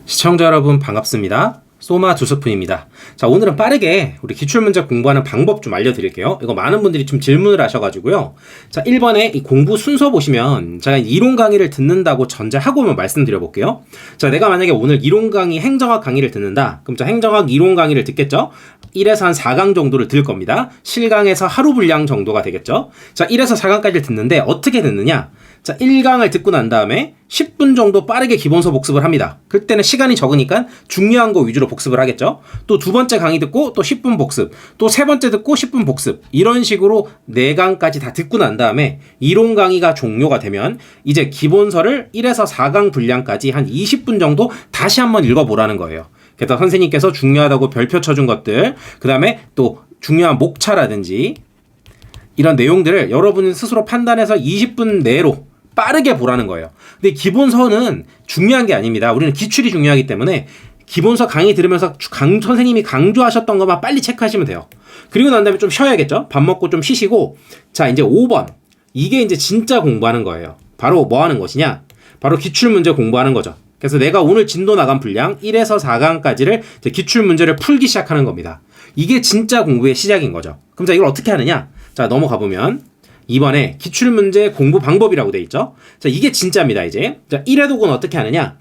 시청자 여러분 반갑습니다. 소마 두스푼입니다. 자, 오늘은 빠르게 우리 기출문제 공부하는 방법 좀 알려드릴게요. 이거 많은 분들이 좀 질문을 하셔가지고요. 자, 1번에 이 공부 순서 보시면 제가 이론 강의를 듣는다고 전제하고 한번 말씀드려볼게요. 자, 내가 만약에 오늘 이론 강의 행정학 강의를 듣는다. 그럼 자, 행정학 이론 강의를 듣겠죠? 1에서 한 4강 정도를 들을 겁니다. 실강에서 하루 분량 정도가 되겠죠? 자, 1에서 4강까지 듣는데 어떻게 듣느냐? 자, 1강을 듣고 난 다음에 10분 정도 빠르게 기본서 복습을 합니다. 그때는 시간이 적으니까 중요한 거 위주로 복습을 하겠죠. 또 두 번째 강의 듣고 또 10분 복습, 또 세 번째 듣고 10분 복습, 이런 식으로 4강까지 다 듣고 난 다음에 이론 강의가 종료가 되면 이제 기본서를 1에서 4강 분량까지 한 20분 정도 다시 한번 읽어보라는 거예요. 그래서 선생님께서 중요하다고 별표 쳐준 것들, 그 다음에 또 중요한 목차라든지 이런 내용들을 여러분 스스로 판단해서 20분 내로 빠르게 보라는 거예요. 근데 기본서는 중요한 게 아닙니다. 우리는 기출이 중요하기 때문에 기본서 강의 들으면서 선생님이 강조하셨던 것만 빨리 체크하시면 돼요. 그리고 난 다음에 좀 쉬어야겠죠? 밥 먹고 좀 쉬시고, 자, 이제 5번. 이게 이제 진짜 공부하는 거예요. 바로 뭐 하는 것이냐? 바로 기출문제 공부하는 거죠. 그래서 내가 오늘 진도 나간 분량 1에서 4강까지를 기출문제를 풀기 시작하는 겁니다. 이게 진짜 공부의 시작인 거죠. 그럼 자, 이걸 어떻게 하느냐? 자, 넘어가 보면 2번에 기출문제 공부 방법이라고 돼 있죠. 자, 이게 진짜입니다, 이제. 자, 1회 독은 어떻게 하느냐?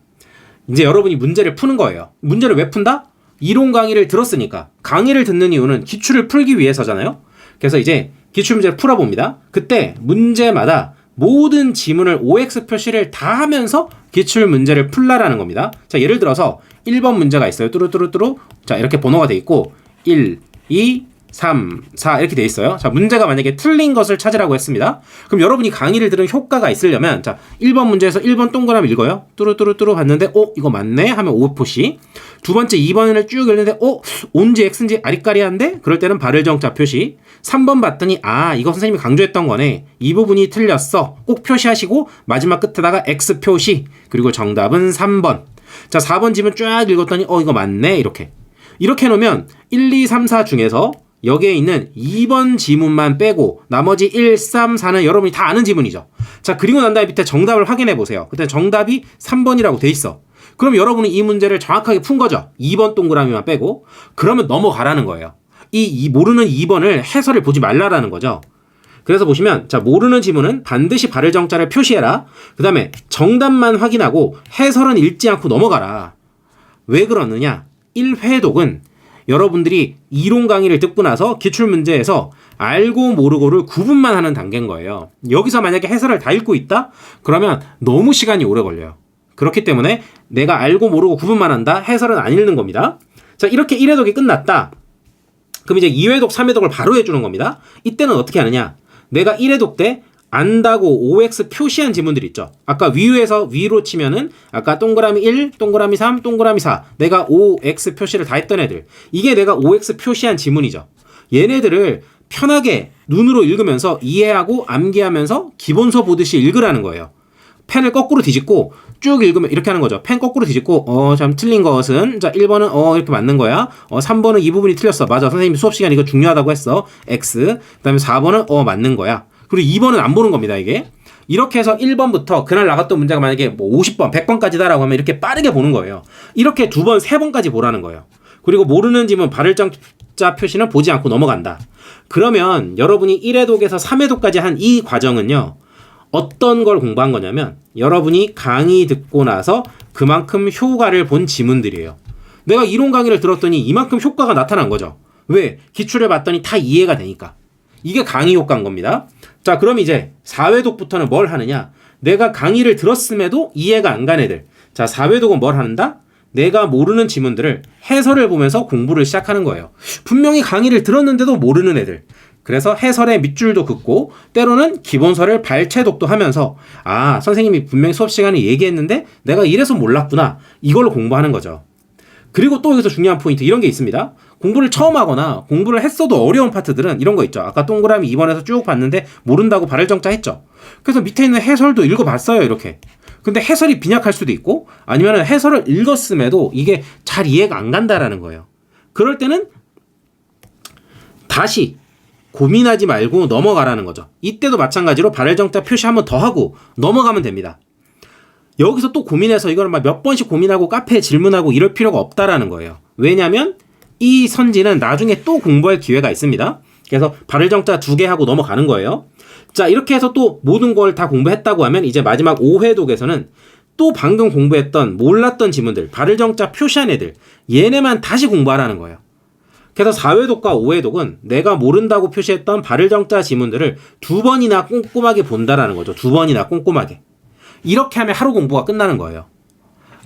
이제 여러분이 문제를 푸는 거예요. 문제를 왜 푼다? 이론 강의를 들었으니까. 강의를 듣는 이유는 기출을 풀기 위해서잖아요. 그래서 이제 기출문제를 풀어봅니다. 그때 문제마다 모든 지문을 OX 표시를 다 하면서 기출문제를 풀라라는 겁니다. 자, 예를 들어서 1번 문제가 있어요. 뚜루뚜루뚜루. 자, 이렇게 번호가 돼 있고 1, 2, 3, 4 이렇게 돼 있어요. 자, 문제가 만약에 틀린 것을 찾으라고 했습니다. 그럼 여러분이 강의를 들은 효과가 있으려면 자, 1번 문제에서 1번 동그라미 읽어요. 뚜루뚜루뚜루 봤는데 이거 맞네 하면 O표시. 두 번째 2번을 쭉 읽는데 O인지 X인지 아리까리한데? 그럴 때는 발을 정자 표시. 3번 봤더니 이거 선생님이 강조했던 거네. 이 부분이 틀렸어. 꼭 표시하시고 마지막 끝에다가 X 표시. 그리고 정답은 3번. 자, 4번 지문 쫙 읽었더니 이거 맞네. 이렇게 해놓으면 1, 2, 3, 4 중에서 여기에 있는 2번 지문만 빼고 나머지 1, 3, 4는 여러분이 다 아는 지문이죠. 자, 그리고 난 다음에 밑에 정답을 확인해 보세요. 그때 정답이 3번이라고 돼 있어. 그럼 여러분이 이 문제를 정확하게 푼 거죠. 2번 동그라미만 빼고. 그러면 넘어가라는 거예요. 이 모르는 2번을 해설을 보지 말라라는 거죠. 그래서 보시면 자, 모르는 지문은 반드시 발을 정자를 표시해라. 그 다음에 정답만 확인하고 해설은 읽지 않고 넘어가라. 왜 그러느냐? 1회독은 여러분들이 이론 강의를 듣고 나서 기출문제에서 알고 모르고를 구분만 하는 단계인 거예요. 여기서 만약에 해설을 다 읽고 있다? 그러면 너무 시간이 오래 걸려요. 그렇기 때문에 내가 알고 모르고 구분만 한다? 해설은 안 읽는 겁니다. 자, 이렇게 1회독이 끝났다. 그럼 이제 2회독, 3회독을 바로 해주는 겁니다. 이때는 어떻게 하느냐? 내가 1회독 때 안다고 OX 표시한 지문들 있죠. 아까 위에서 위로 치면은 아까 동그라미 1, 동그라미 3, 동그라미 4 내가 OX 표시를 다 했던 애들, 이게 내가 OX 표시한 지문이죠. 얘네들을 편하게 눈으로 읽으면서 이해하고 암기하면서 기본서 보듯이 읽으라는 거예요. 펜을 거꾸로 뒤집고 쭉 읽으면 이렇게 하는 거죠. 펜 거꾸로 뒤집고 참 틀린 것은 자, 1번은 이렇게 맞는 거야. 3번은 이 부분이 틀렸어. 맞아, 선생님이 수업 시간에 이거 중요하다고 했어. X. 그다음에 4번은 맞는 거야. 그리고 2번은 안 보는 겁니다, 이게. 이렇게 해서 1번부터 그날 나갔던 문제가 만약에 50번, 100번까지다라고 하면 이렇게 빠르게 보는 거예요. 이렇게 2번, 3번까지 보라는 거예요. 그리고 모르는 지문 발을 정자 표시는 보지 않고 넘어간다. 그러면 여러분이 1회독에서 3회독까지 한 이 과정은요, 어떤 걸 공부한 거냐면 여러분이 강의 듣고 나서 그만큼 효과를 본 지문들이에요. 내가 이론 강의를 들었더니 이만큼 효과가 나타난 거죠. 왜? 기출을 봤더니 다 이해가 되니까. 이게 강의 효과인 겁니다. 자, 그럼 이제 4회독부터는 뭘 하느냐? 내가 강의를 들었음에도 이해가 안 간 애들. 자, 4회독은 뭘 한다? 내가 모르는 지문들을 해설을 보면서 공부를 시작하는 거예요. 분명히 강의를 들었는데도 모르는 애들. 그래서 해설의 밑줄도 긋고 때로는 기본서를 발췌독도 하면서 선생님이 분명히 수업 시간에 얘기했는데 내가 이래서 몰랐구나. 이걸 공부하는 거죠. 그리고 또 여기서 중요한 포인트 이런 게 있습니다. 공부를 처음 하거나 공부를 했어도 어려운 파트들은 이런 거 있죠. 아까 동그라미 2번에서 쭉 봤는데 모른다고 발을 정자 했죠. 그래서 밑에 있는 해설도 읽어봤어요, 이렇게. 근데 해설이 빈약할 수도 있고 아니면 해설을 읽었음에도 이게 잘 이해가 안 간다라는 거예요. 그럴 때는 다시 고민하지 말고 넘어가라는 거죠. 이때도 마찬가지로 발을 정자 표시 한번 더 하고 넘어가면 됩니다. 여기서 또 고민해서 이걸 막 몇 번씩 고민하고 카페에 질문하고 이럴 필요가 없다라는 거예요. 왜냐면 이 선지는 나중에 또 공부할 기회가 있습니다. 그래서 발을 정자 2개 하고 넘어가는 거예요. 자, 이렇게 해서 또 모든 걸 다 공부했다고 하면 이제 마지막 5회독에서는 또 방금 공부했던 몰랐던 지문들, 발을 정자 표시한 애들, 얘네만 다시 공부하라는 거예요. 그래서 4회독과 5회독은 내가 모른다고 표시했던 발을 정자 지문들을 2번이나 꼼꼼하게 본다라는 거죠. 2번이나 꼼꼼하게. 이렇게 하면 하루 공부가 끝나는 거예요.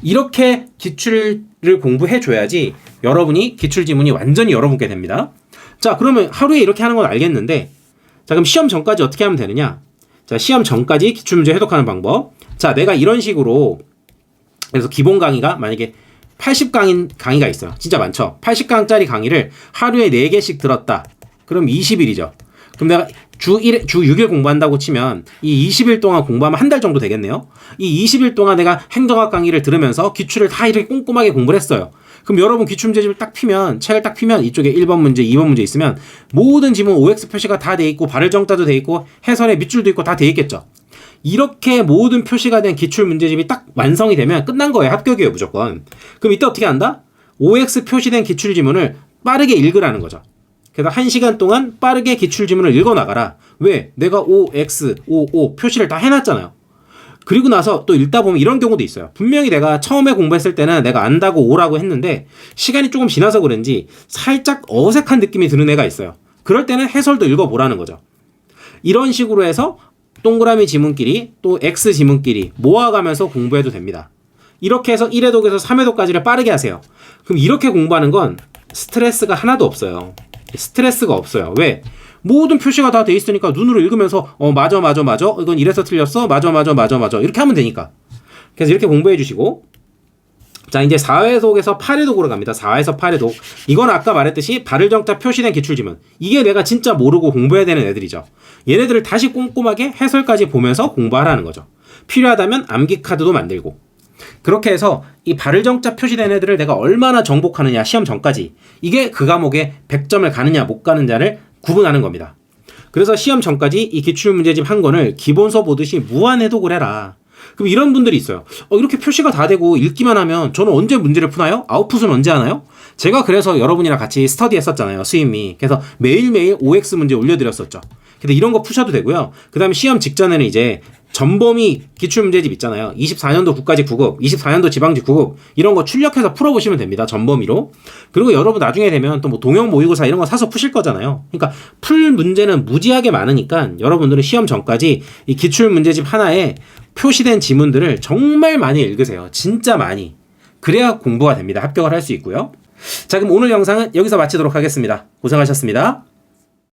이렇게 기출을 공부해줘야지 여러분이 기출지문이 완전히 여러분께 됩니다. 자, 그러면 하루에 이렇게 하는 건 알겠는데, 자, 그럼 시험 전까지 어떻게 하면 되느냐? 자, 시험 전까지 기출문제 해독하는 방법. 자, 내가 이런 식으로, 그래서 기본 강의가 만약에 80강인 강의가 있어요. 진짜 많죠? 80강짜리 강의를 하루에 4개씩 들었다. 그럼 20일이죠. 그럼 내가 주 6일 공부한다고 치면 이 20일 동안 공부하면 한 달 정도 되겠네요. 이 20일 동안 내가 행정학 강의를 들으면서 기출을 다 이렇게 꼼꼼하게 공부를 했어요. 그럼 여러분 기출문제집을 딱 피면, 책을 딱 피면 이쪽에 1번 문제, 2번 문제 있으면 모든 지문 OX 표시가 다 돼 있고 발을 정자도 돼 있고 해설에 밑줄도 있고 다 돼 있겠죠. 이렇게 모든 표시가 된 기출문제집이 딱 완성이 되면 끝난 거예요. 합격이에요, 무조건. 그럼 이때 어떻게 한다? OX 표시된 기출지문을 빠르게 읽으라는 거죠. 그래서 1시간 동안 빠르게 기출지문을 읽어나가라. 왜? 내가 OX, OO 표시를 다 해놨잖아요. 그리고 나서 또 읽다 보면 이런 경우도 있어요. 분명히 내가 처음에 공부했을 때는 내가 안다고 오라고 했는데 시간이 조금 지나서 그런지 살짝 어색한 느낌이 드는 애가 있어요. 그럴 때는 해설도 읽어보라는 거죠. 이런 식으로 해서 동그라미 지문끼리 또 X 지문끼리 모아가면서 공부해도 됩니다. 이렇게 해서 1회독에서 3회독까지를 빠르게 하세요. 그럼 이렇게 공부하는 건 스트레스가 하나도 없어요. 스트레스가 없어요. 왜? 모든 표시가 다 돼 있으니까 눈으로 읽으면서 맞아 이건 이래서 틀렸어 맞아 이렇게 하면 되니까. 그래서 이렇게 공부해 주시고, 자, 이제 4회독에서 8회독으로 갑니다. 4에서 8회독. 이건 아까 말했듯이 발을 정자 표시된 기출지문, 이게 내가 진짜 모르고 공부해야 되는 애들이죠. 얘네들을 다시 꼼꼼하게 해설까지 보면서 공부하라는 거죠. 필요하다면 암기 카드도 만들고. 그렇게 해서 이 발을 정자 표시된 애들을 내가 얼마나 정복하느냐, 시험 전까지, 이게 그 과목에 100점을 가느냐 못 가느냐를 구분하는 겁니다. 그래서 시험 전까지 이 기출문제집 한 권을 기본서 보듯이 무한해독을 해라. 그럼 이런 분들이 있어요. 이렇게 표시가 다 되고 읽기만 하면 저는 언제 문제를 푸나요? 아웃풋은 언제 하나요? 제가 그래서 여러분이랑 같이 스터디 했었잖아요. 수임이. 그래서 매일매일 OX 문제 올려드렸었죠. 근데 이런 거 푸셔도 되고요. 그 다음에 시험 직전에는 이제 전범위 기출문제집 있잖아요. 24년도 국가직 9급, 24년도 지방직 9급, 이런 거 출력해서 풀어보시면 됩니다. 전범위로. 그리고 여러분 나중에 되면 또 뭐 동형 모의고사 이런 거 사서 푸실 거잖아요. 그러니까 풀 문제는 무지하게 많으니까 여러분들은 시험 전까지 이 기출문제집 하나에 표시된 지문들을 정말 많이 읽으세요. 진짜 많이. 그래야 공부가 됩니다. 합격을 할 수 있고요. 자, 그럼 오늘 영상은 여기서 마치도록 하겠습니다. 고생하셨습니다.